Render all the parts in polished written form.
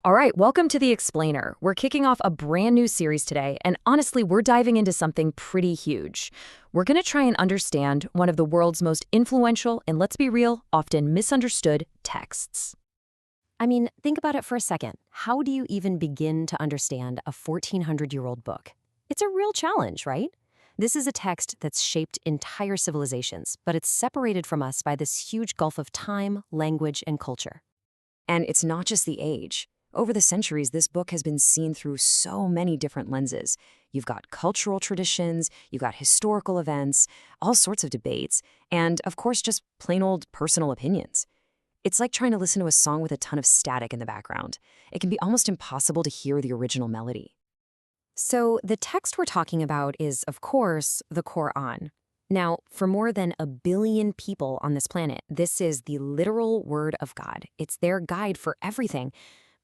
All right, welcome to The Explainer. We're kicking off a brand new series today, and honestly, we're diving into something pretty huge. We're going to try and understand one of the world's most influential and, let's be real, often misunderstood texts. I mean, think about it for a second. How do you even begin to understand a 1,400-year-old book? It's a real challenge, right? This is a text that's shaped entire civilizations, but it's separated from us by this huge gulf of time, language, and culture. And it's not just the age. Over the centuries, this book has been seen through so many different lenses. You've got cultural traditions, you've got historical events, all sorts of debates, and, of course, just plain old personal opinions. It's like trying to listen to a song with a ton of static in the background. It can be almost impossible to hear the original melody. So the text we're talking about is, of course, the Qur'an. Now, for more than 1 billion people on this planet, this is the literal word of God. It's their guide for everything.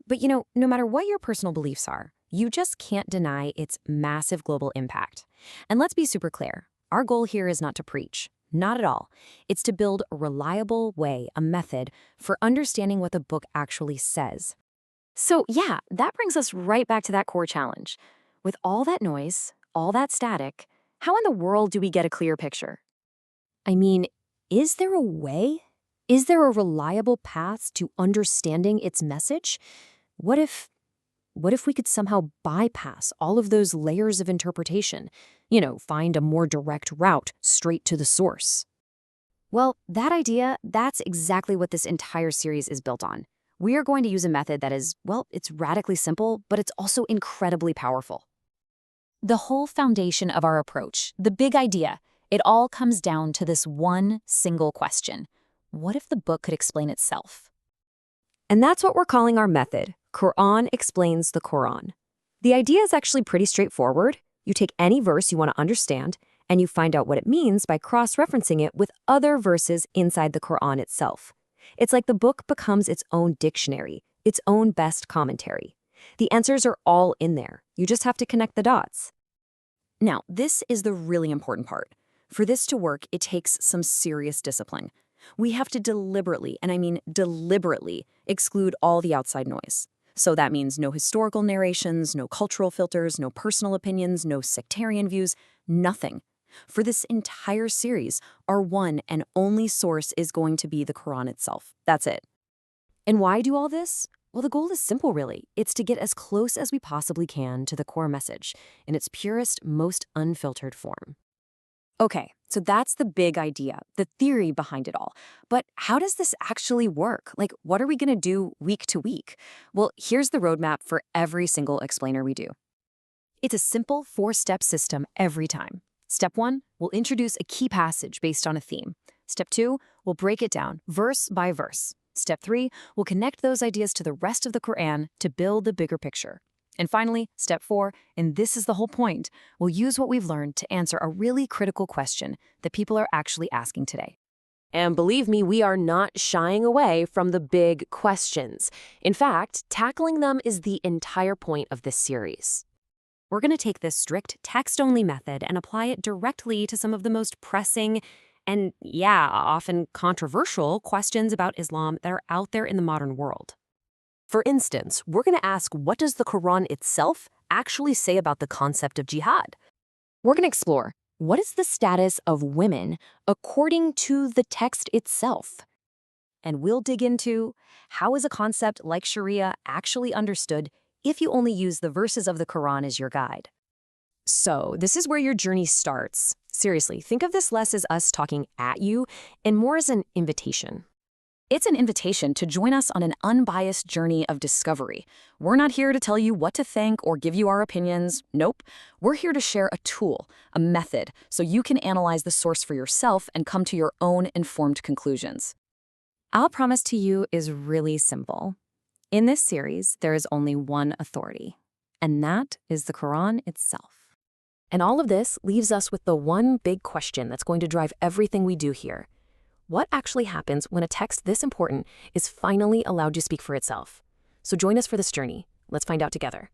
But no matter what your personal beliefs are, you just can't deny its massive global impact. And let's be super clear. Our goal here is not to preach. Not at all. It's to build a reliable way, a method, for understanding what the book actually says. So yeah, that brings us right back to that core challenge. With all that noise, all that static, how in the world do we get a clear picture? I mean, is there a way? Is there a reliable path to understanding its message? What if we could somehow bypass all of those layers of interpretation? Find a more direct route straight to the source. Well, that idea, that's exactly what this entire series is built on. We are going to use a method that is, well, it's radically simple, but it's also incredibly powerful. The whole foundation of our approach, the big idea, it all comes down to this one single question. What if the book could explain itself? And that's what we're calling our method. Qur'an explains the Qur'an. The idea is actually pretty straightforward. You take any verse you want to understand, and you find out what it means by cross-referencing it with other verses inside the Qur'an itself. It's like the book becomes its own dictionary, its own best commentary. The answers are all in there. You just have to connect the dots. Now, this is the really important part. For this to work, it takes some serious discipline. We have to deliberately, and I mean deliberately, exclude all the outside noise. So that means no historical narrations, no cultural filters, no personal opinions, no sectarian views, nothing. For this entire series, our one and only source is going to be the Qur'an itself. That's it. And why do all this? Well, the goal is simple, really. It's to get as close as we possibly can to the core message in its purest, most unfiltered form. Okay, so that's the big idea, the theory behind it all. But how does this actually work? What are we going to do week to week? Well, here's the roadmap for every single explainer we do. It's a simple 4-step system every time. Step 1, we'll introduce a key passage based on a theme. Step 2, we'll break it down verse by verse. Step 3, we'll connect those ideas to the rest of the Qur'an to build the bigger picture. And finally, step 4, and this is the whole point, we'll use what we've learned to answer a really critical question that people are actually asking today. And believe me, we are not shying away from the big questions. In fact, tackling them is the entire point of this series. We're going to take this strict text-only method and apply it directly to some of the most pressing and, often controversial questions about Islam that are out there in the modern world. For instance, we're going to ask, what does the Qur'an itself actually say about the concept of jihad? We're going to explore, what is the status of women according to the text itself? And we'll dig into, how is a concept like Sharia actually understood if you only use the verses of the Qur'an as your guide? So, this is where your journey starts. Seriously, think of this less as us talking at you and more as an invitation. It's an invitation to join us on an unbiased journey of discovery. We're not here to tell you what to think or give you our opinions. Nope. We're here to share a tool, a method, so you can analyze the source for yourself and come to your own informed conclusions. Our promise to you is really simple. In this series, there is only one authority, and that is the Qur'an itself. And all of this leaves us with the one big question that's going to drive everything we do here. What actually happens when a text this important is finally allowed to speak for itself? So join us for this journey. Let's find out together.